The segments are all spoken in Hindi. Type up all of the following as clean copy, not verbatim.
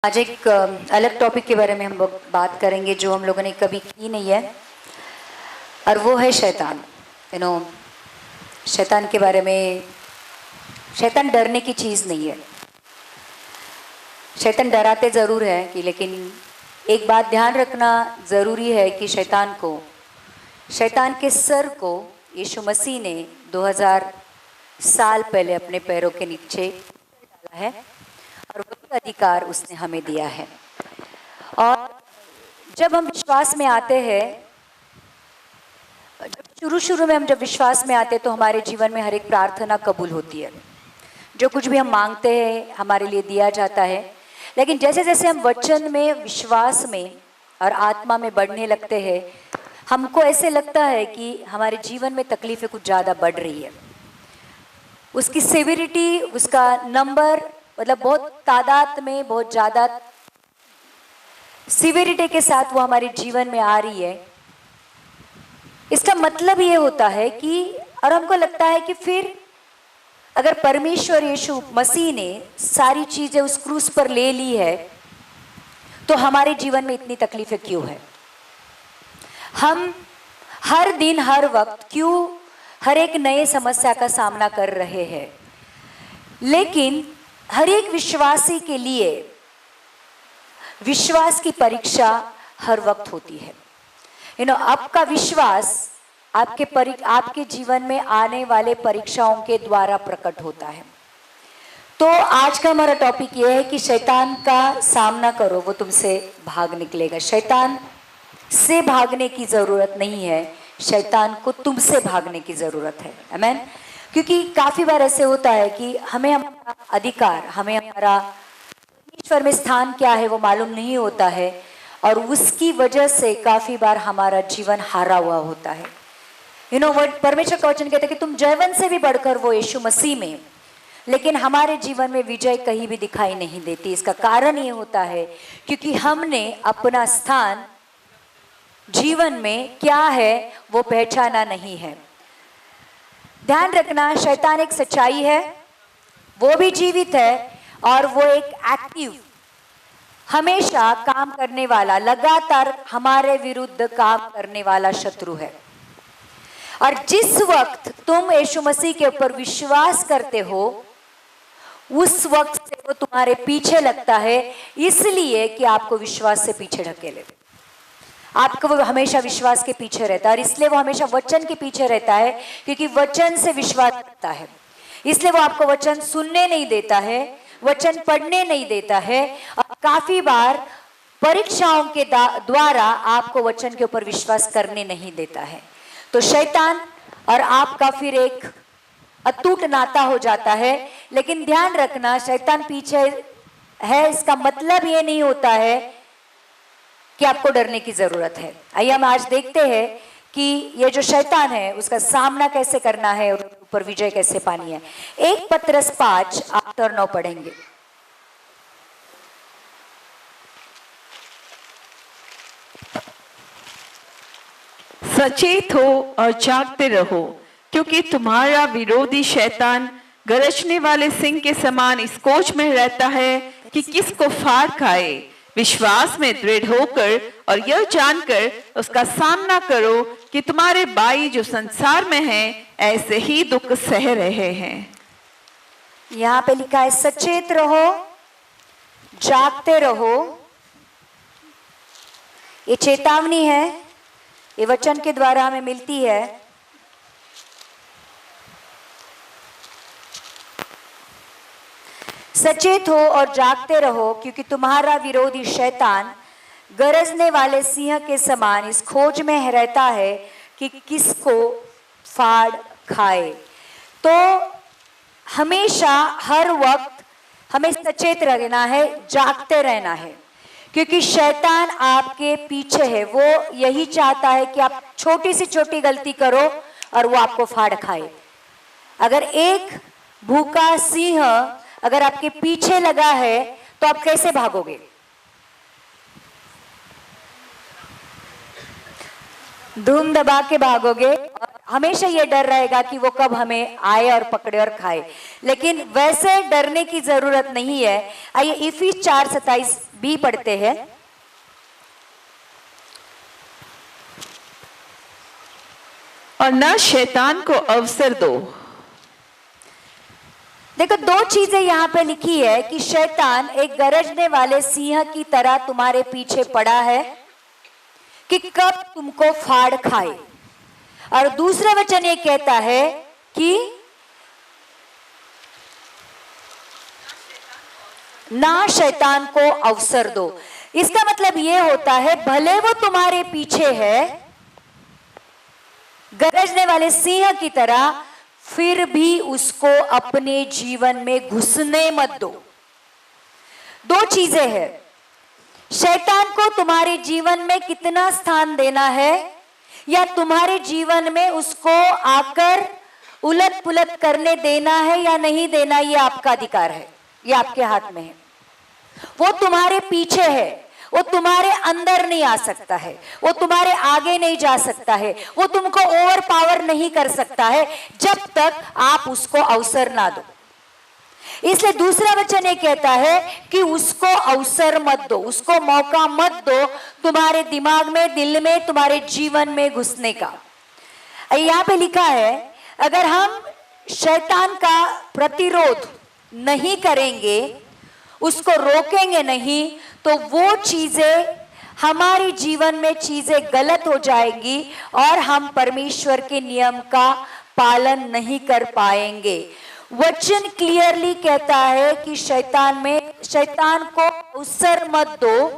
आज एक अलग टॉपिक के बारे में हम लोग बात करेंगे जो हम लोगों ने कभी की नहीं है, और वो है शैतान। शैतान के बारे में। शैतान डरने की चीज़ नहीं है। शैतान डराते ज़रूर है कि, लेकिन एक बात ध्यान रखना ज़रूरी है कि शैतान के सर को यीशु मसीह ने 2000 साल पहले अपने पैरों के नीचे डाला है, और वही अधिकार उसने हमें दिया है। और जब हम विश्वास में आते हैं, शुरू में हम जब विश्वास में आते हैं तो हमारे जीवन में हर एक प्रार्थना कबूल होती है। जो कुछ भी हम मांगते हैं हमारे लिए दिया जाता है। लेकिन जैसे जैसे हम वचन में, विश्वास में और आत्मा में बढ़ने लगते हैं, हमको ऐसे लगता है कि हमारे जीवन में तकलीफें कुछ ज़्यादा बढ़ रही है। उसकी सेविरिटी, उसका नंबर, मतलब बहुत तादाद में बहुत ज़्यादा सिविरिटी के साथ वो हमारे जीवन में आ रही है। इसका मतलब ये होता है कि, और हमको लगता है कि फिर अगर परमेश्वर यीशु मसीह ने सारी चीज़ें उस क्रूस पर ले ली है तो हमारे जीवन में इतनी तकलीफें क्यों है? हम हर दिन हर वक्त क्यों हर एक नए समस्या का सामना कर रहे हैं? लेकिन हर एक विश्वासी के लिए विश्वास की परीक्षा हर वक्त होती है। आपका विश्वास आपके जीवन में आने वाले परीक्षाओं के द्वारा प्रकट होता है। तो आज का हमारा टॉपिक यह है कि शैतान का सामना करो, वो तुमसे भाग निकलेगा। शैतान से भागने की जरूरत नहीं है, शैतान को तुमसे भागने की जरूरत है। आमीन। क्योंकि काफी बार ऐसे होता है कि हमें हमारा अधिकार, हमें हमारा ईश्वर में स्थान क्या है वो मालूम नहीं होता है, और उसकी वजह से काफी बार हमारा जीवन हारा हुआ होता है। परमेश्वर का वचन कहता है कि तुम जयवंत से भी बढ़कर वो यीशु मसीह में, लेकिन हमारे जीवन में विजय कहीं भी दिखाई नहीं देती। इसका कारण ये होता है क्योंकि हमने अपना स्थान जीवन में क्या है वो पहचाना नहीं है। ध्यान रखना, शैतान एक सच्चाई है, वो भी जीवित है, और वो एक एक्टिव, हमेशा काम करने वाला, लगातार हमारे विरुद्ध काम करने वाला शत्रु है। और जिस वक्त तुम यीशु मसीह के ऊपर विश्वास करते हो, उस वक्त से वो तुम्हारे पीछे लगता है, इसलिए कि आपको विश्वास से पीछे ढकेले। आपको वो हमेशा विश्वास के पीछे रहता है, और इसलिए वो हमेशा वचन के पीछे रहता है, क्योंकि वचन से विश्वास करता है। इसलिए वो आपको वचन सुनने नहीं देता है, वचन पढ़ने नहीं देता है, और काफी बार परीक्षाओं के द्वारा आपको वचन के ऊपर विश्वास करने नहीं देता है। तो शैतान और आपका फिर एक अटूट नाता हो जाता है। लेकिन ध्यान रखना, शैतान पीछे है इसका मतलब ये नहीं होता है कि आपको डरने की जरूरत है। आइए हम आज देखते हैं कि ये जो शैतान है उसका सामना कैसे करना है और ऊपर विजय कैसे पानी है। 1 पतरस 5 8 और 9 पढ़ेंगे। सचेत हो और जागते रहो, क्योंकि तुम्हारा विरोधी शैतान गरजने वाले सिंह के समान इस खोज में रहता है कि किसको फाड़ खाए। विश्वास में दृढ़ होकर और यह जानकर उसका सामना करो कि तुम्हारे भाई जो संसार में हैं ऐसे ही दुख सह रहे हैं। यहाँ पे लिखा है सचेत रहो, जागते रहो। ये चेतावनी है, ये वचन के द्वारा हमें मिलती है। सचेत हो और जागते रहो, क्योंकि तुम्हारा विरोधी शैतान गरजने वाले सिंह के समान इस खोज में रहता है कि किसको फाड़ खाए। तो हमेशा हर वक्त हमें सचेत रहना है, जागते रहना है, क्योंकि शैतान आपके पीछे है। वो यही चाहता है कि आप छोटी से छोटी गलती करो और वो आपको फाड़ खाए। अगर एक भूखा सिंह अगर आपके पीछे लगा है तो आप कैसे भागोगे? धूम दबा के भागोगे, और हमेशा ये डर रहेगा कि वो कब हमें आए और पकड़े और खाए। लेकिन वैसे डरने की जरूरत नहीं है। आइए इफिस 4:27 बी पढ़ते हैं। और न शैतान को अवसर दो। देखो, दो चीजें यहाँ पे लिखी है कि शैतान एक गरजने वाले सिंह की तरह तुम्हारे पीछे पड़ा है कि कब तुमको फाड़ खाए। और दूसरा वचन ये कहता है कि ना शैतान को अवसर दो। इसका मतलब ये होता है, भले वो तुम्हारे पीछे है गरजने वाले सिंह की तरह, फिर भी उसको अपने जीवन में घुसने मत दो। दो चीजें हैं, शैतान को तुम्हारे जीवन में कितना स्थान देना है या तुम्हारे जीवन में उसको आकर उलट पुलट करने देना है या नहीं देना, ये आपका अधिकार है, ये आपके हाथ में है। वो तुम्हारे पीछे है, वो तुम्हारे अंदर नहीं आ सकता है, वो तुम्हारे आगे नहीं जा सकता है, वो तुमको ओवर पावर नहीं कर सकता है जब तक आप उसको अवसर ना दो। इसलिए दूसरा वचन ये कहता है कि उसको अवसर मत दो, उसको मौका मत दो तुम्हारे दिमाग में, दिल में, तुम्हारे जीवन में घुसने का। यहाँ पे लिखा है, अगर हम शैतान का प्रतिरोध नहीं करेंगे, उसको रोकेंगे नहीं, तो वो चीजें हमारे जीवन में चीजें गलत हो जाएंगी और हम परमेश्वर के नियम का पालन नहीं कर पाएंगे। वचन क्लियरली कहता है कि शैतान को अवसर मत दो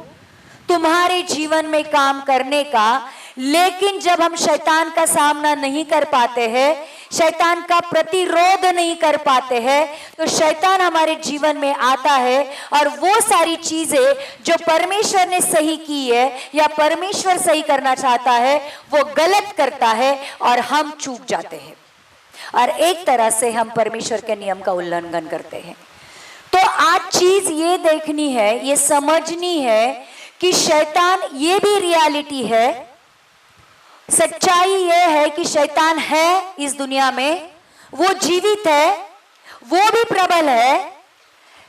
तुम्हारे जीवन में काम करने का। लेकिन जब हम शैतान का सामना नहीं कर पाते हैं, शैतान का प्रतिरोध नहीं कर पाते हैं, तो शैतान हमारे जीवन में आता है और वो सारी चीजें जो परमेश्वर ने सही की है या परमेश्वर सही करना चाहता है, वो गलत करता है और हम चूक जाते हैं और एक तरह से हम परमेश्वर के नियम का उल्लंघन करते हैं। तो आज चीज ये देखनी है, ये समझनी है कि शैतान ये भी रियलिटी है, सच्चाई ये है कि शैतान है इस दुनिया में, वो जीवित है, वो भी प्रबल है,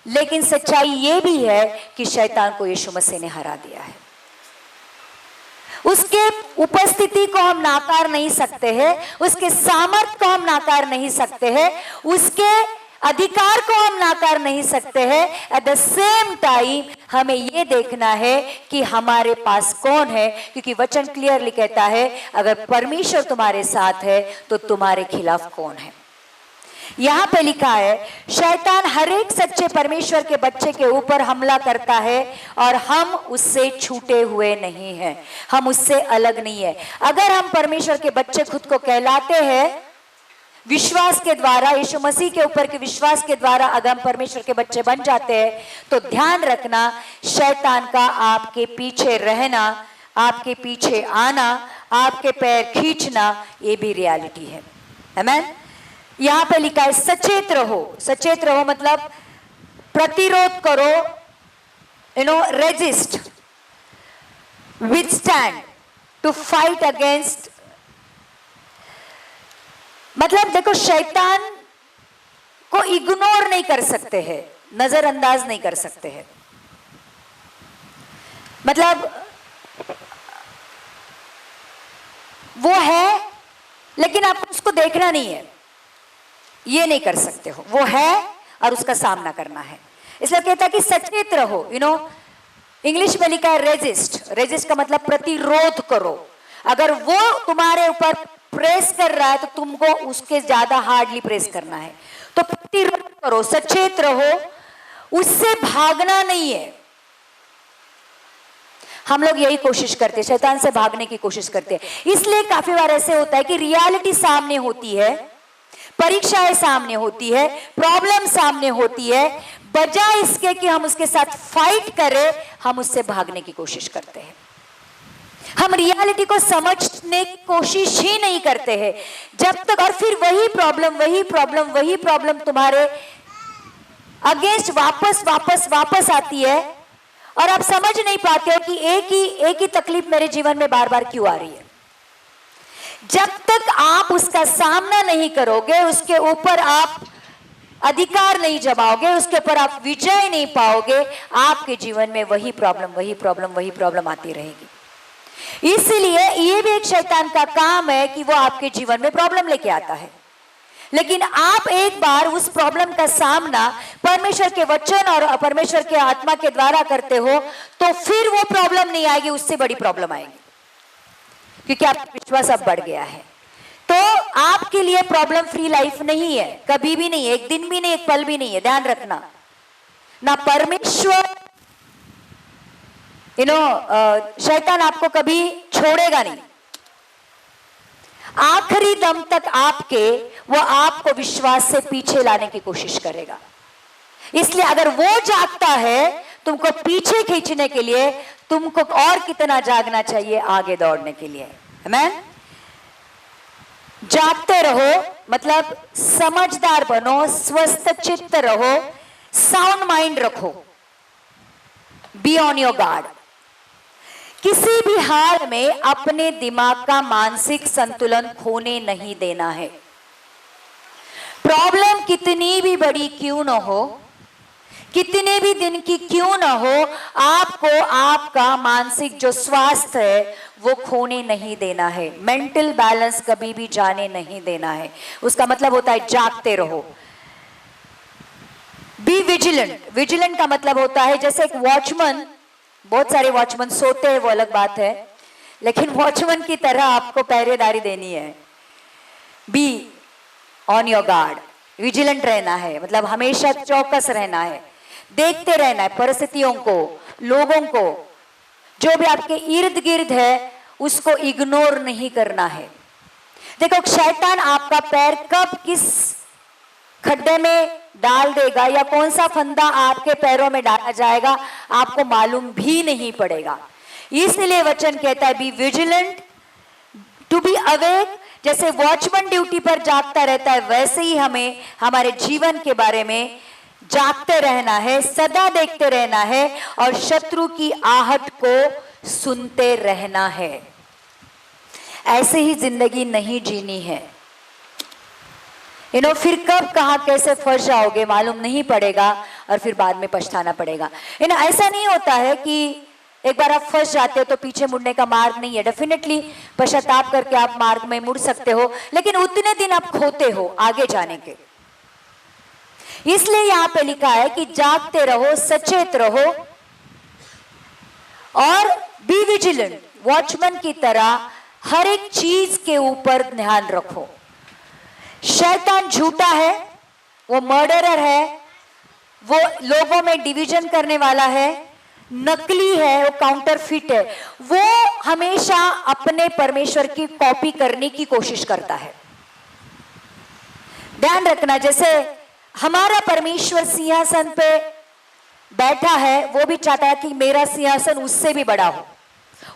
लेकिन सच्चाई ये भी है कि शैतान को यीशु मसीह ने हरा दिया है। उसके उपस्थिति को हम नाकार नहीं सकते हैं, उसके सामर्थ को हम नाकार नहीं सकते हैं, उसके अधिकार को हम नाकार नहीं सकते हैं। एट द सेम टाइम हमें यह देखना है कि हमारे पास कौन है, क्योंकि वचन क्लियरली कहता है, अगर परमेश्वर तुम्हारे साथ है तो तुम्हारे खिलाफ कौन है। यहां पे लिखा है, शैतान हर एक सच्चे परमेश्वर के बच्चे के ऊपर हमला करता है और हम उससे छूटे हुए नहीं हैं, हम उससे अलग नहीं है। अगर हम परमेश्वर के बच्चे खुद को कहलाते हैं विश्वास के द्वारा, यीशु मसीह के ऊपर के विश्वास के द्वारा अगर हम परमेश्वर के बच्चे बन जाते हैं, तो ध्यान रखना, शैतान का आपके पीछे रहना, आपके पीछे आना, आपके पैर खींचना, ये भी रियलिटी है। आमीन। यहां पे लिखा है सचेत रहो। सचेत रहो मतलब प्रतिरोध करो, resist, withstand, to fight against. मतलब देखो, शैतान को इग्नोर नहीं कर सकते हैं, नजरअंदाज नहीं कर सकते हैं। मतलब वो है लेकिन आपको उसको देखना नहीं है, ये नहीं कर सकते हो। वो है और उसका सामना करना है। इसलिए कहता है कि सचेत रहो। इंग्लिश में लिखा है रेजिस्ट। रेजिस्ट का मतलब प्रतिरोध करो। अगर वो तुम्हारे ऊपर प्रेस कर रहा है तो तुमको उसके ज्यादा हार्डली प्रेस करना है, तो प्रतिरोध करो, सचेत रहो, उससे भागना नहीं है। हम लोग यही कोशिश करते हैं, शैतान से भागने की कोशिश करते हैं। इसलिए काफी बार ऐसे होता है कि रियलिटी सामने होती है, परीक्षाएं सामने होती है, प्रॉब्लम सामने होती है, बजाय इसके कि हम उसके साथ फाइट करें, हम उससे भागने की कोशिश करते हैं। हम रियलिटी को समझने की कोशिश ही नहीं करते हैं जब तक, और फिर वही प्रॉब्लम तुम्हारे अगेंस्ट वापस आती है और आप समझ नहीं पाते हो कि एक ही तकलीफ मेरे जीवन में बार बार क्यों आ रही है। जब तक आप उसका सामना नहीं करोगे, उसके ऊपर आप अधिकार नहीं जमाओगे, उसके ऊपर आप विजय नहीं पाओगे, आपके जीवन में वही प्रॉब्लम आती रहेगी। इसलिए ये भी एक शैतान का काम है कि वो आपके जीवन में प्रॉब्लम लेके आता है। लेकिन आप एक बार उस प्रॉब्लम का सामना परमेश्वर के वचन और परमेश्वर के आत्मा के द्वारा करते हो, तो फिर वो प्रॉब्लम नहीं आएगी, उससे बड़ी प्रॉब्लम आएगी, क्योंकि आपका विश्वास अब बढ़ गया है। तो आपके लिए प्रॉब्लम फ्री लाइफ नहीं है, कभी भी नहीं, एक दिन भी नहीं, एक पल भी नहीं है, ध्यान रखना। ना परमेश्वर शैतान आपको कभी छोड़ेगा नहीं, आखिरी दम तक वो आपको विश्वास से पीछे लाने की कोशिश करेगा। इसलिए अगर वो जागता है तुमको पीछे खींचने के लिए, तुमको और कितना जागना चाहिए आगे दौड़ने के लिए। आमीन। जागते रहो, मतलब समझदार बनो, स्वस्थ चित्त रहो, साउंड माइंड रखो, बी ऑन योर गार्ड। किसी भी हाल में अपने दिमाग का मानसिक संतुलन खोने नहीं देना है। प्रॉब्लम कितनी भी बड़ी क्यों ना हो, कितने भी दिन की क्यों ना हो, आपको आपका मानसिक जो स्वास्थ्य है वो खोने नहीं देना है। मेंटल बैलेंस कभी भी जाने नहीं देना है। उसका मतलब होता है जागते रहो। Be vigilant. विजिलेंट का मतलब होता है जैसे एक वॉचमैन, बहुत सारे वॉचमैन सोते हैं वो अलग बात है, लेकिन वॉचमैन की तरह आपको पहरेदारी देनी है। Be on your guard, vigilant रहना है, मतलब हमेशा चौकस रहना है, देखते रहना है परिस्थितियों को, लोगों को, जो भी आपके इर्द गिर्द है उसको इग्नोर नहीं करना है। देखो शैतान आपका पैर कब किस खड्डे में डाल देगा या कौन सा फंदा आपके पैरों में डाला जाएगा आपको मालूम भी नहीं पड़ेगा। इसलिए वचन कहता है be vigilant, to be awake. जैसे वॉचमैन ड्यूटी पर जागता रहता है, वैसे ही हमें हमारे जीवन के बारे में जागते रहना है, सदा देखते रहना है और शत्रु की आहट को सुनते रहना है। ऐसे ही जिंदगी नहीं जीनी है। फिर कब कहां कैसे फंस जाओगे मालूम नहीं पड़ेगा और फिर बाद में पछताना पड़ेगा। ऐसा नहीं होता है कि एक बार आप फंस जाते हो तो पीछे मुड़ने का मार्ग नहीं है। डेफिनेटली पश्चाताप करके आप मार्ग में मुड़ सकते हो, लेकिन उतने दिन आप खोते हो आगे जाने के। इसलिए यहां पे लिखा है कि जागते रहो, सचेत रहो और बी विजिलेंट, वॉचमैन की तरह हर एक चीज के ऊपर ध्यान रखो। शैतान झूठा है, वो मर्डरर है, वो लोगों में डिवीजन करने वाला है, नकली है, वो काउंटरफिट है, वो हमेशा अपने परमेश्वर की कॉपी करने की कोशिश करता है। ध्यान रखना, जैसे हमारा परमेश्वर सिंहासन पे बैठा है, वो भी चाहता है कि मेरा सिंहासन उससे भी बड़ा हो,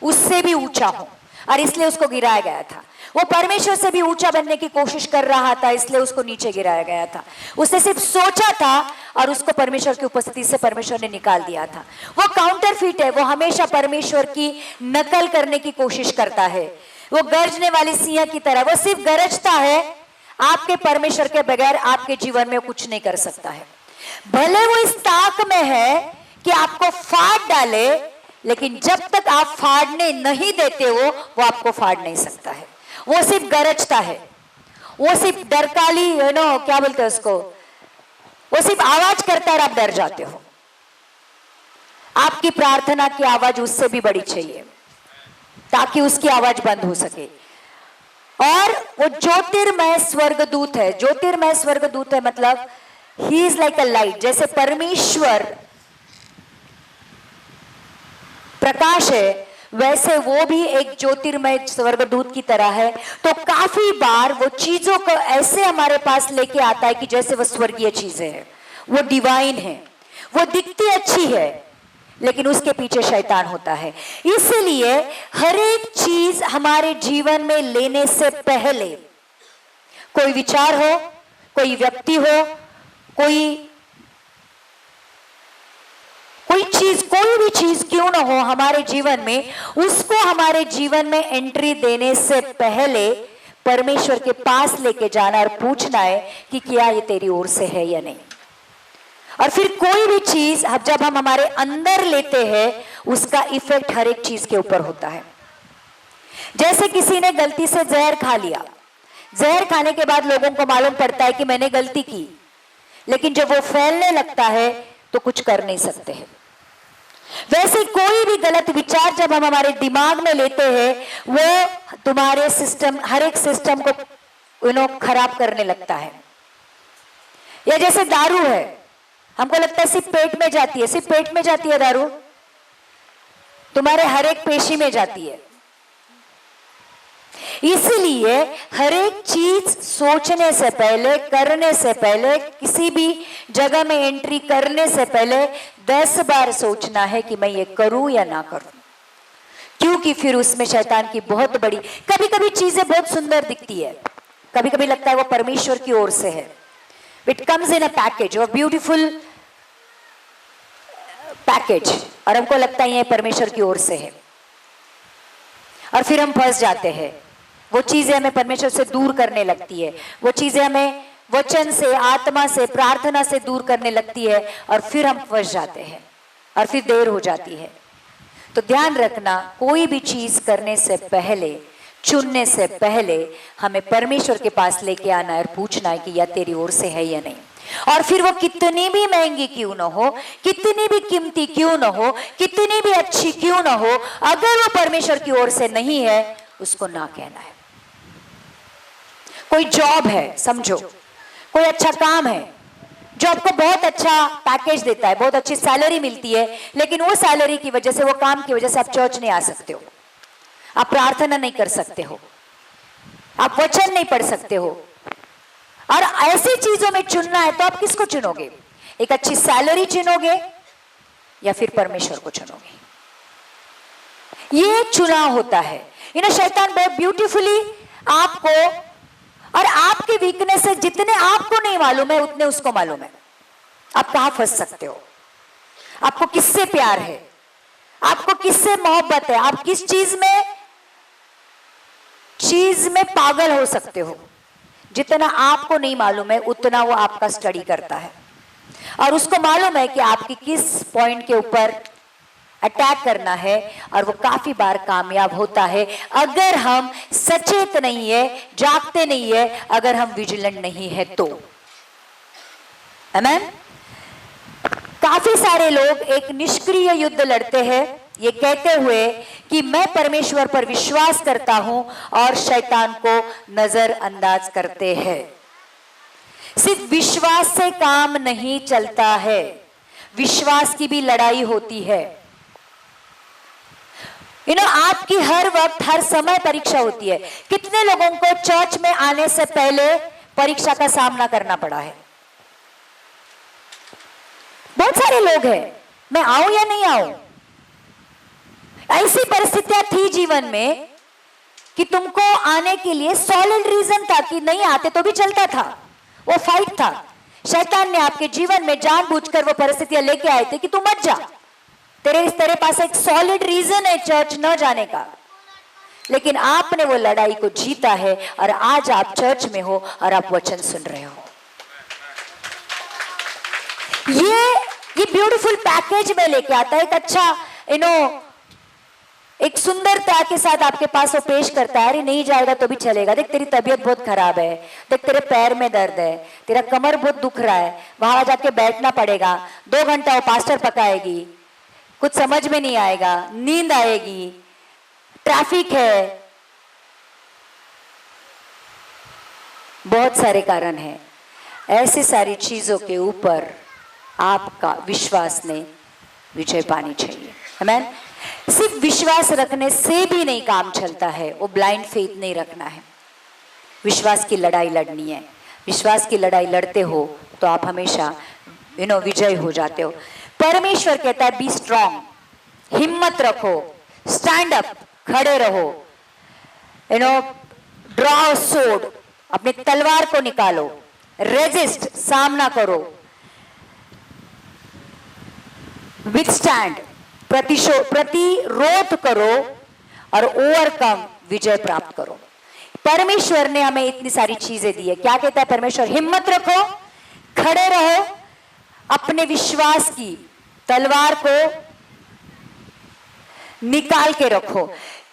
उससे भी ऊंचा हो, और इसलिए उसको गिराया गया था। वो परमेश्वर से भी ऊंचा बनने की कोशिश कर रहा था, इसलिए उसको नीचे गिराया गया था। उसने सिर्फ सोचा था और उसको परमेश्वर की उपस्थिति से परमेश्वर ने निकाल दिया था। वो काउंटरफिट है, वो हमेशा परमेश्वर की नकल करने की कोशिश करता है। वो गर्जने वाली सिंह की तरह, वो सिर्फ गरजता है, आपके परमेश्वर के बगैर आपके जीवन में कुछ नहीं कर सकता है। भले वो इस ताक में है कि आपको फाड़ डाले, लेकिन जब तक आप फाड़ने नहीं देते हो वो आपको फाड़ नहीं सकता है। वो सिर्फ गरजता है, वो सिर्फ डरकाली क्या बोलते हैं उसको, वो सिर्फ आवाज करता है और आप डर जाते हो। आपकी प्रार्थना की आवाज उससे भी बड़ी चाहिए ताकि उसकी आवाज बंद हो सके। और वो ज्योतिर्मय स्वर्गदूत है। ज्योतिर्मय स्वर्गदूत है मतलब he is like a light. जैसे परमेश्वर प्रकाश है, वैसे वो भी एक ज्योतिर्मय स्वर्गदूत की तरह है। तो काफी बार वो चीजों को ऐसे हमारे पास लेके आता है कि जैसे वो स्वर्गीय चीजें हैं, वो डिवाइन है, वो दिखती अच्छी है, लेकिन उसके पीछे शैतान होता है। इसलिए हर एक चीज हमारे जीवन में लेने से पहले, कोई विचार हो, कोई व्यक्ति हो, कोई चीज, कोई भी चीज क्यों ना हो हमारे जीवन में, उसको हमारे जीवन में एंट्री देने से पहले परमेश्वर के पास लेके जाना और पूछना है कि क्या ये तेरी ओर से है या नहीं। और फिर कोई भी चीज जब हम हमारे अंदर लेते हैं उसका इफेक्ट हर एक चीज के ऊपर होता है। जैसे किसी ने गलती से जहर खा लिया, जहर खाने के बाद लोगों को मालूम पड़ता है कि मैंने गलती की, लेकिन जब वो फैलने लगता है तो कुछ कर नहीं सकते हैं। वैसे कोई भी गलत विचार जब हम हमारे दिमाग में लेते हैं वो तुम्हारे सिस्टम, हर एक सिस्टम को खराब करने लगता है। या जैसे दारू है, हमको लगता है सिर्फ पेट में जाती है, सिर्फ पेट में जाती है दारू, तुम्हारे हर एक पेशी में जाती है। इसलिए हर एक चीज सोचने से पहले, करने से पहले, किसी भी जगह में एंट्री करने से पहले 10 बार सोचना है कि मैं ये करूं या ना करूं, क्योंकि फिर उसमें शैतान की बहुत बड़ी, कभी कभी चीजें बहुत सुंदर दिखती है, कभी कभी लगता है वो परमेश्वर की ओर से है। It comes in a package, और ब्यूटीफुल पैकेज, और हमको लगता है ये परमेश्वर की ओर से है, और फिर हम फंस जाते हैं। वो चीजें हमें परमेश्वर से दूर करने लगती है, वो चीजें हमें वचन से, आत्मा से, प्रार्थना से दूर करने लगती है, और फिर हम फंस जाते हैं और फिर देर हो जाती है। तो ध्यान रखना, कोई भी चीज करने से पहले, चुनने से पहले हमें परमेश्वर के पास लेके आना है और पूछना है कि यह तेरी ओर से है या नहीं। और फिर वो कितनी भी महंगी क्यों ना हो, कितनी भी कीमती क्यों ना हो, कितनी भी अच्छी क्यों ना हो, अगर वो परमेश्वर की ओर से नहीं है उसको ना कहना है। कोई जॉब है, समझो कोई अच्छा काम है जो आपको बहुत अच्छा पैकेज देता है, बहुत अच्छी सैलरी मिलती है, लेकिन वो सैलरी की वजह से, वो काम की वजह से आप चर्च नहीं आ सकते हो, आप प्रार्थना नहीं कर सकते हो, आप वचन नहीं पढ़ सकते हो। और ऐसी चीजों में चुनना है तो आप किसको चुनोगे? एक अच्छी सैलरी चुनोगे या फिर परमेश्वर को चुनोगे? ये चुनाव होता है। शैतान बहुत ब्यूटीफुली आपको, और आपके वीकनेस है जितने आपको नहीं मालूम है उतने उसको मालूम है। आप कहां फंस सकते हो, आपको किससे प्यार है, आपको किससे मोहब्बत है, आप किस चीज में पागल हो सकते हो। जितना आपको नहीं मालूम है उतना वो आपका स्टडी करता है, और उसको मालूम है कि आपकी किस पॉइंट के ऊपर अटैक करना है, और वो काफी बार कामयाब होता है अगर हम सचेत नहीं है, जागते नहीं है, अगर हम विजिलेंट नहीं है तो। आमीन। काफी सारे लोग एक निष्क्रिय युद्ध लड़ते हैं ये कहते हुए कि मैं परमेश्वर पर विश्वास करता हूं, और शैतान को नजरअंदाज करते हैं। सिर्फ विश्वास से काम नहीं चलता है, विश्वास की भी लड़ाई होती है। आपकी हर वक्त, हर समय परीक्षा होती है। कितने लोगों को चर्च में आने से पहले परीक्षा का सामना करना पड़ा है? बहुत सारे लोग हैं, मैं आऊं या नहीं आऊं। ऐसी परिस्थितियां थी जीवन में कि तुमको आने के लिए सॉलिड रीजन था, कि नहीं आते तो भी चलता था, वो फाइट था। शैतान ने आपके जीवन में जानबूझकर वो परिस्थितियां लेके आए थे कि तू मत जा, तेरे पास एक सॉलिड रीजन है चर्च न जाने का, लेकिन आपने वो लड़ाई को जीता है, और आज आप चर्च में हो और आप वचन सुन रहे हो। ये ब्यूटीफुल पैकेज में लेके आता है, एक अच्छा एक सुंदरता के साथ आपके पास वो पेश करता है। अरे नहीं जाएगा तो भी चलेगा, देख तेरी तबीयत बहुत खराब है, देख तेरे पैर में दर्द है, तेरा कमर बहुत दुख रहा है, वहां जाके बैठना पड़ेगा, 2 घंटा वो पास्टर पकाएगी, कुछ समझ में नहीं आएगा, नींद आएगी, ट्रैफिक है, बहुत सारे कारण हैं। ऐसी सारी चीजों के ऊपर आपका विश्वास ने विजय पानी चाहिए। आमीन। सिर्फ विश्वास रखने से भी नहीं काम चलता है, वो ब्लाइंड फेथ नहीं रखना है, विश्वास की लड़ाई लड़नी है। विश्वास की लड़ाई लड़ते हो तो आप हमेशा विजय हो जाते हो। परमेश्वर कहता है बी स्ट्रांग, हिम्मत रखो, स्टैंड अप, खड़े रहो, ड्रॉ सोर्ड, अपनी तलवार को निकालो, रेजिस्ट, सामना करो, विथस्टैंड, प्रतिरोध करो, और ओवरकम, विजय प्राप्त करो। परमेश्वर ने हमें इतनी सारी चीजें दी है। क्या कहता है परमेश्वर? हिम्मत रखो, खड़े रहो, अपने विश्वास की तलवार को निकाल के रखो।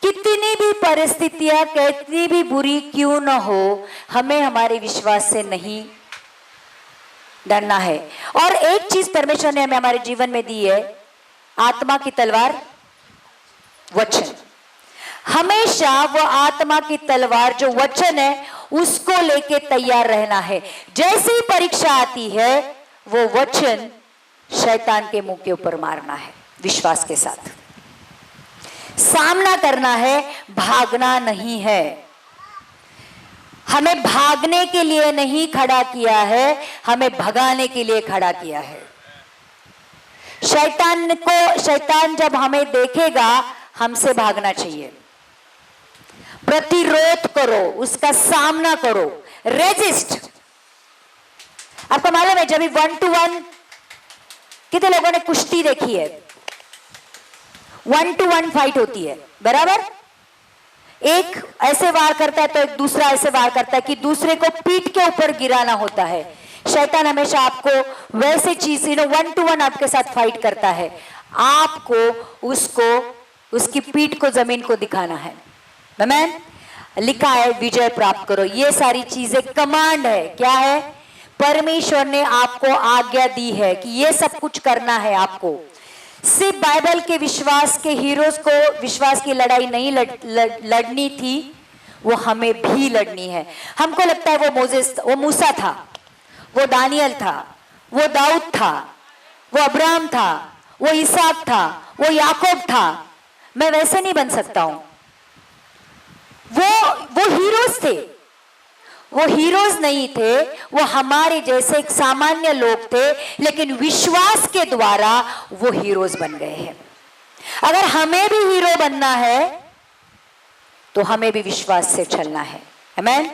कितनी भी परिस्थितियां कितनी भी बुरी क्यों न हो, हमें हमारे विश्वास से नहीं डरना है। और एक चीज परमेश्वर ने हमें हमारे जीवन में दी है, आत्मा की तलवार, वचन। हमेशा वो आत्मा की तलवार जो वचन है उसको लेके तैयार रहना है। जैसे ही परीक्षा आती है वो वचन शैतान के मुंह के ऊपर मारना है, विश्वास के साथ सामना करना है, भागना नहीं है। हमें भागने के लिए नहीं खड़ा किया है, हमें भगाने के लिए खड़ा किया है। शैतान जब हमें देखेगा, हमसे भागना चाहिए। प्रतिरोध करो, उसका सामना करो, रेजिस्ट। आपको मालूम है, जब 1-to-1 कितने लोगों ने कुश्ती देखी है? 1-to-1 फाइट होती है, बराबर? एक ऐसे वार करता है तो एक दूसरा ऐसे वार करता है कि दूसरे को पीठ के ऊपर गिराना होता है। शैतान हमेशा आपको वैसे चीज 1-to-1 आपके साथ फाइट करता है। आपको उसको उसकी पीठ को, जमीन को दिखाना है। आमीन। लिखा है विजय प्राप्त करो। ये सारी चीजें कमांड है। क्या है? परमेश्वर ने आपको आज्ञा दी है कि ये सब कुछ करना है आपको। सिर्फ बाइबल के विश्वास के हीरोज को विश्वास की लड़ाई नहीं लड़नी थी, वो हमें भी लड़नी है। हमको लगता है वो मोसेस, वो मूसा था, वो दानियल था, वो दाऊद था, वो अब्राहम था, वो इसहाक था, वो याकूब था। मैं वैसे नहीं बन सकता हूं। वो हीरोज थे। वो हीरोज नहीं थे, वो हमारे जैसे एक सामान्य लोग थे, लेकिन विश्वास के द्वारा वो हीरोज बन गए हैं। अगर हमें भी हीरो बनना है तो हमें भी विश्वास से चलना है। आमीन।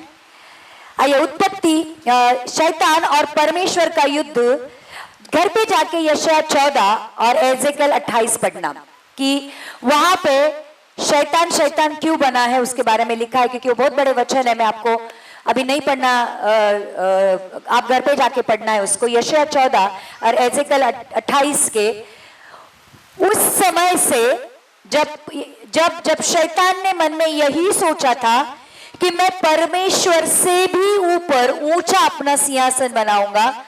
आइए, उत्पत्ति, शैतान और परमेश्वर का युद्ध। घर पे जाके यशायाह 14 और एजेकियल 28 पढ़ना कि वहां पे शैतान क्यों बना है, उसके बारे में लिखा है, क्योंकि वो बहुत बड़े वचन है। मैं आपको अभी नहीं पढ़ना, आप घर पे जाके पढ़ना है उसको। यशायाह 14 और एजेकियल 28 के उस समय से जब शैतान ने मन में यही सोचा था कि मैं परमेश्वर से भी ऊपर ऊंचा अपना सिंहासन बनाऊंगा,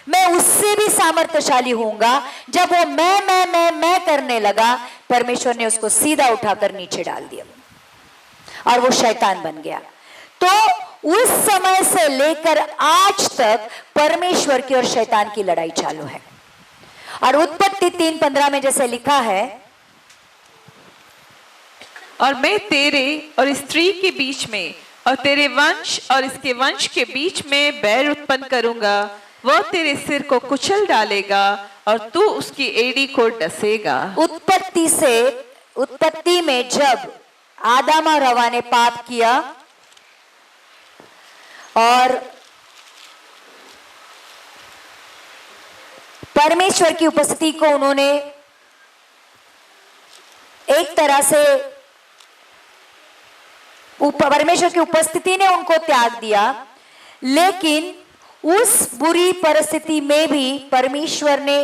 मैं उससे भी सामर्थ्यशाली होऊंगा। जब वो मैं करने लगा, परमेश्वर ने उसको सीधा उठाकर नीचे डाल दिया और वो शैतान बन गया। तो उस समय से लेकर आज तक परमेश्वर की और शैतान की लड़ाई चालू है। और उत्पत्ति 3:15 में जैसे लिखा है, और मैं तेरे और स्त्री के बीच में और तेरे वंश और इसके वंश के बीच में बैर उत्पन्न करूंगा। वह तेरे सिर को कुचल डालेगा और तू उसकी एड़ी को डसेगा। उत्पत्ति में जब आदम और हवा ने पाप किया और परमेश्वर की उपस्थिति को उन्होंने एक तरह से, परमेश्वर की उपस्थिति ने उनको त्याग दिया, लेकिन उस बुरी परिस्थिति में भी परमेश्वर ने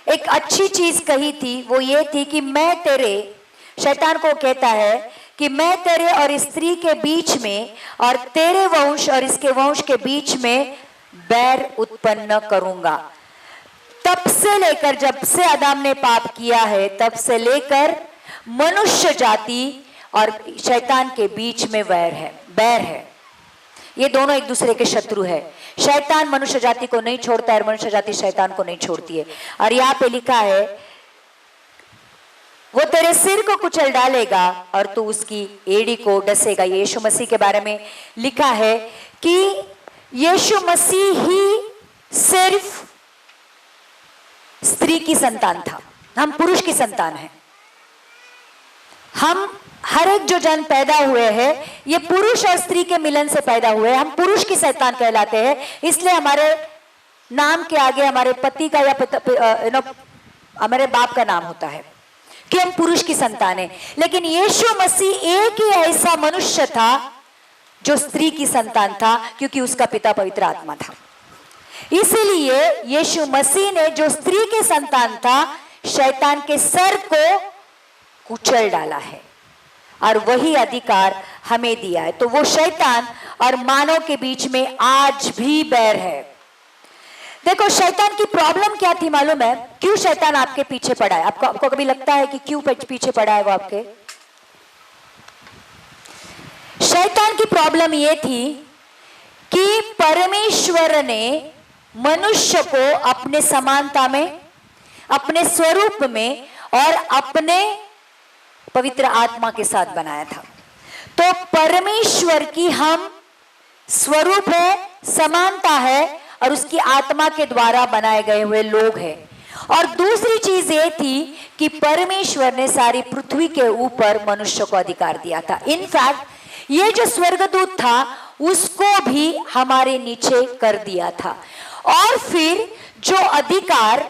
एक अच्छी चीज कही थी। वो ये थी कि मैं तेरे, शैतान को कहता है कि मैं तेरे और स्त्री के बीच में और तेरे वंश और इसके वंश के बीच में बैर उत्पन्न करूंगा। तब से लेकर, जब से आदम ने पाप किया है, तब से लेकर मनुष्य जाति और शैतान के बीच में बैर है। ये दोनों एक दूसरे के शत्रु है। शैतान मनुष्य जाति को नहीं छोड़ता है और मनुष्य जाति शैतान को नहीं छोड़ती है। और यहाँ पे लिखा है, वो तेरे सिर को कुचल डालेगा और तू उसकी एड़ी को डसेगा। यीशु मसीह के बारे में लिखा है कि यीशु मसीह ही सिर्फ स्त्री की संतान था, हम पुरुष की संतान हैं। हम हर एक जो जन पैदा हुए हैं, ये पुरुष और स्त्री के मिलन से पैदा हुए हैं। हम पुरुष की संतान कहलाते हैं, इसलिए हमारे नाम के आगे हमारे पति का या हमारे बाप का नाम होता है कि हम पुरुष की संतान है। लेकिन यीशु मसीह एक ही ऐसा मनुष्य था जो स्त्री की संतान था, क्योंकि उसका पिता पवित्र आत्मा था। इसलिए यीशु मसीह ने जो स्त्री के संतान था, शैतान के सर को कुचल डाला है और वही अधिकार हमें दिया है। तो वो शैतान और मानव के बीच में आज भी बैर है। देखो शैतान की प्रॉब्लम क्या थी मालूम है? क्यों शैतान आपके पीछे पड़ा है? आपको कभी लगता है कि क्यों पीछे पड़ा है वो आपके? शैतान की प्रॉब्लम ये थी कि परमेश्वर ने मनुष्य को अपने समानता में, अपने स्वरूप में और अपने पवित्र आत्मा के साथ बनाया था। तो परमेश्वर की हम स्वरूप है, समानता है और उसकी आत्मा के द्वारा बनाए गए हुए लोग हैं। और दूसरी चीज ये थी कि परमेश्वर ने सारी पृथ्वी के ऊपर मनुष्य को अधिकार दिया था। इनफैक्ट ये जो स्वर्गदूत था उसको भी हमारे नीचे कर दिया था। और फिर जो अधिकार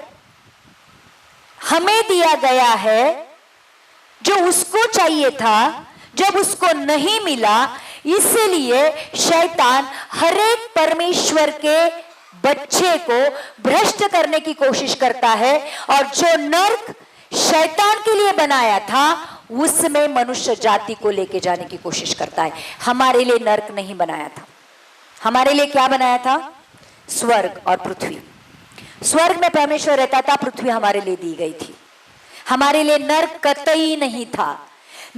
हमें दिया गया है, जो उसको चाहिए था, जब उसको नहीं मिला, इसलिए शैतान हर एक परमेश्वर के बच्चे को भ्रष्ट करने की कोशिश करता है। और जो नर्क शैतान के लिए बनाया था उसमें मनुष्य जाति को लेके जाने की कोशिश करता है। हमारे लिए नर्क नहीं बनाया था। हमारे लिए क्या बनाया था? स्वर्ग और पृथ्वी। स्वर्ग में परमेश्वर रहता था, पृथ्वी हमारे लिए दी गई थी। हमारे लिए नर्क कतई नहीं था।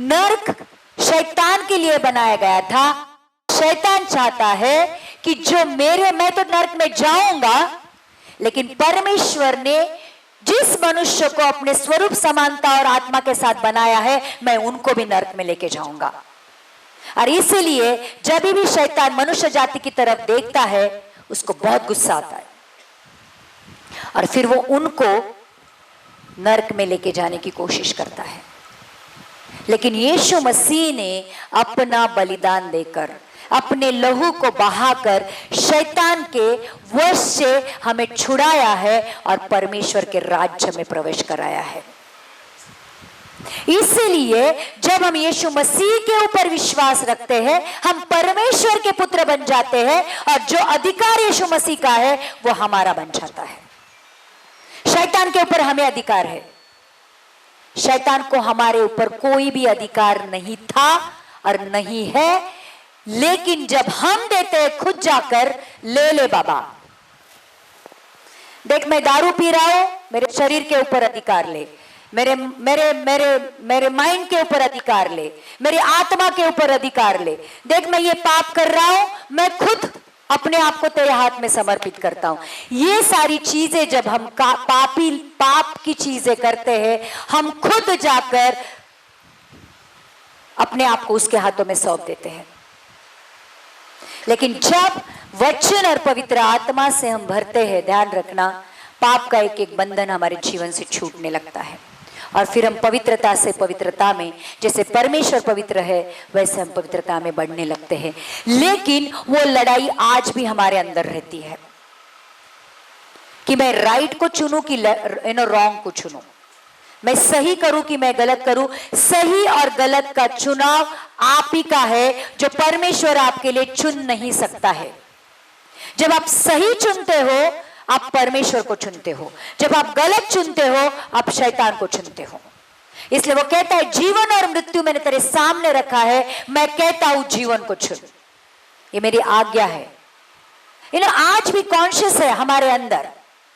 नर्क शैतान के लिए बनाया गया था। शैतान चाहता है कि जो मैं तो नर्क में जाऊंगा, लेकिन परमेश्वर ने जिस मनुष्य को अपने स्वरूप, समानता और आत्मा के साथ बनाया है, मैं उनको भी नर्क में लेके जाऊंगा। और इसलिए जब भी शैतान मनुष्य जाति की तरफ देखता है उसको बहुत गुस्सा आता है और फिर वो उनको नर्क में लेके जाने की कोशिश करता है। लेकिन यीशु मसीह ने अपना बलिदान देकर, अपने लहू को बहाकर शैतान के वश से हमें छुड़ाया है और परमेश्वर के राज्य में प्रवेश कराया है। इसलिए जब हम यीशु मसीह के ऊपर विश्वास रखते हैं, हम परमेश्वर के पुत्र बन जाते हैं और जो अधिकार यीशु मसीह का है वो हमारा बन जाता है। शैतान के ऊपर हमें अधिकार है। शैतान को हमारे ऊपर कोई भी अधिकार नहीं था और नहीं है। लेकिन जब हम देते हैं खुद जाकर, ले बाबा, देख मैं दारू पी रहा हूं, मेरे शरीर के ऊपर अधिकार ले, मेरे मेरे मेरे मेरे माइंड के ऊपर अधिकार ले, मेरी आत्मा के ऊपर अधिकार ले। देख मैं ये पाप कर रहा हूं, मैं खुद अपने आप को तेरे हाथ में समर्पित करता हूं। ये सारी चीजें जब हम पाप की चीजें करते हैं, हम खुद जाकर अपने आप को उसके हाथों में सौंप देते हैं। लेकिन जब वचन और पवित्र आत्मा से हम भरते हैं, ध्यान रखना, पाप का एक एक बंधन हमारे जीवन से छूटने लगता है और फिर हम पवित्रता से पवित्रता में, जैसे परमेश्वर पवित्र है वैसे हम पवित्रता में बढ़ने लगते हैं। लेकिन वो लड़ाई आज भी हमारे अंदर रहती है कि मैं राइट को चुनूं कि रॉन्ग को चुनूं, मैं सही करूं कि मैं गलत करूं। सही और गलत का चुनाव आप ही का है, जो परमेश्वर आपके लिए चुन नहीं सकता है। जब आप सही चुनते हो आप परमेश्वर को चुनते हो, जब आप गलत चुनते हो आप शैतान को चुनते हो। इसलिए वो कहता है जीवन और मृत्यु मैंने तेरे सामने रखा है, मैं कहता हूं जीवन को चुन, ये मेरी आज्ञा है। आज भी कॉन्शियस है, हमारे अंदर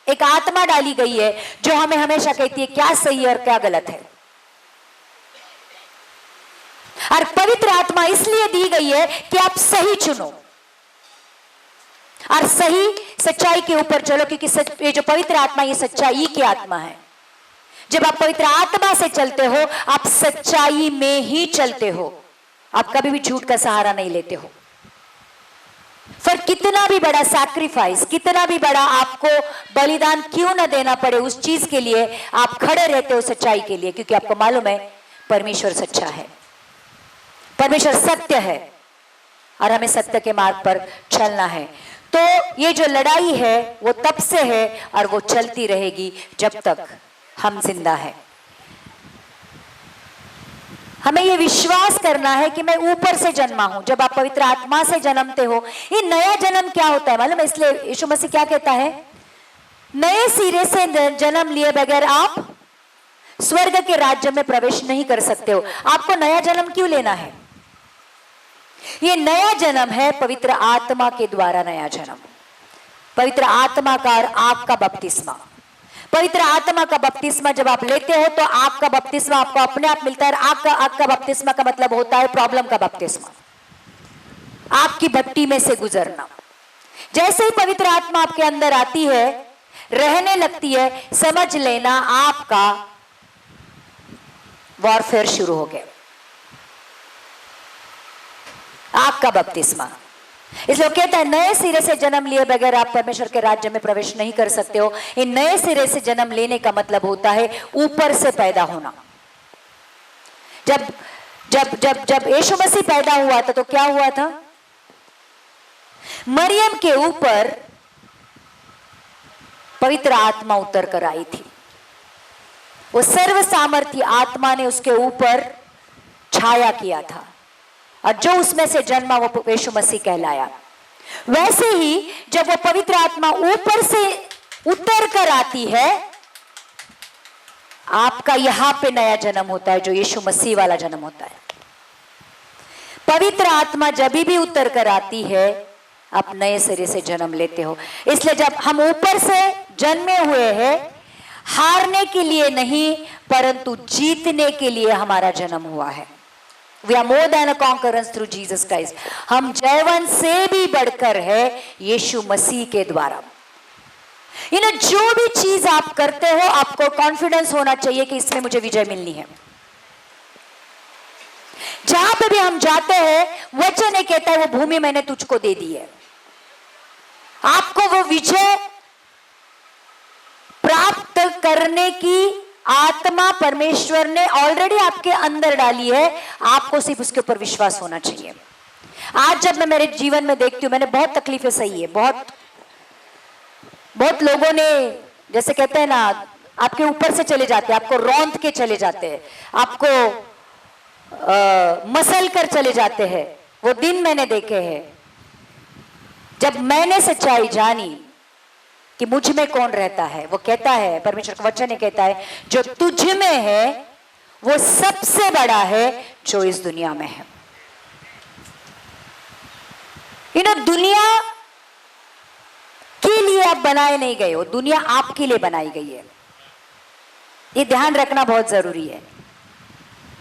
एक आत्मा डाली गई है जो हमें हमेशा कहती है क्या सही है और क्या गलत है। और पवित्र आत्मा इसलिए दी गई है कि आप सही चुनो और सही सच्चाई के ऊपर चलो, क्योंकि ये जो पवित्र आत्मा ये सच्चाई की आत्मा है। जब आप पवित्र आत्मा से चलते हो आप सच्चाई में ही चलते हो, आप कभी भी झूठ का सहारा नहीं लेते हो। फिर कितना भी बड़ा सैक्रिफाइस, कितना भी बड़ा आपको बलिदान क्यों ना देना पड़े, उस चीज के लिए आप खड़े रहते हो सच्चाई के लिए, क्योंकि आपको मालूम है परमेश्वर सच्चा है, परमेश्वर सत्य है और हमें सत्य के मार्ग पर चलना है। तो ये जो लड़ाई है वो तब से है और वो चलती रहेगी जब तक हम जिंदा है। हमें ये विश्वास करना है कि मैं ऊपर से जन्मा हूं। जब आप पवित्र आत्मा से जन्मते हो, ये नया जन्म क्या होता है मालूम है? इसलिए यीशु मसीह क्या कहता है? नए सिरे से जन्म लिए बगैर आप स्वर्ग के राज्य में प्रवेश नहीं कर सकते हो। आपको नया जन्म क्यों लेना है? ये नया जन्म है पवित्र आत्मा के द्वारा नया जन्म। पवित्र आत्मा का और आपका बपतिस्मा। पवित्र आत्मा का बपतिस्मा जब आप लेते हो तो आपका बपतिस्मा आपको अपने आप मिलता है। आपका बपतिस्मा का मतलब होता है प्रॉब्लम का बपतिस्मा, आपकी भट्टी में से गुजरना। जैसे ही पवित्र आत्मा आपके अंदर आती है, रहने लगती है, समझ लेना आपका वॉरफेयर शुरू हो गया, आपका बपतिस्मा। इसलिए कहता है नए सिरे से जन्म लिए बगैर आप परमेश्वर के राज्य में प्रवेश नहीं कर सकते हो। इन नए सिरे से जन्म लेने का मतलब होता है ऊपर से पैदा होना। जब जब जब जब यीशु मसीह पैदा हुआ था तो क्या हुआ था? मरियम के ऊपर पवित्र आत्मा उतर कर आई थी। वो सर्व सामर्थ्य आत्मा ने उसके ऊपर छाया किया था और जो उसमें से जन्मा वो यीशु मसीह कहलाया। वैसे ही जब वो पवित्र आत्मा ऊपर से उतर कर आती है, आपका यहां पे नया जन्म होता है, जो यीशु मसीह वाला जन्म होता है। पवित्र आत्मा जब भी उतर कर आती है, आप नए सिरे से जन्म लेते हो। इसलिए जब हम ऊपर से जन्मे हुए हैं, हारने के लिए नहीं परंतु जीतने के लिए हमारा जन्म हुआ है। We are more than a conquerors through Jesus Christ. हम जयवन से भी बढ़कर है यीशु मसीह के द्वारा। जो भी चीज आप करते हो, आपको कॉन्फिडेंस होना चाहिए कि इसमें मुझे विजय मिलनी है। जहां पे भी हम जाते हैं, वचन ये कहता है वो भूमि मैंने तुझको दे दी है। आपको वो विजय प्राप्त करने की आत्मा परमेश्वर ने ऑलरेडी आपके अंदर डाली है। आपको सिर्फ उसके ऊपर विश्वास होना चाहिए। आज जब मैं मेरे जीवन में देखती हूँ, मैंने बहुत तकलीफें सही है। बहुत लोगों ने, जैसे कहते हैं ना, आपके ऊपर से चले जाते हैं, आपको रौंद के चले जाते हैं, आपको मसल कर चले जाते हैं। वो दिन मैंने देखे हैं जब मैंने सच्चाई जानी कि मुझ में कौन रहता है। वो कहता है, परमेश्वर का वचन ये कहता है, जो तुझ में है वो सबसे बड़ा है जो इस दुनिया में है। दुनिया के लिए आप बनाए नहीं गए हो, दुनिया आपके लिए बनाई गई है। ये ध्यान रखना बहुत जरूरी है।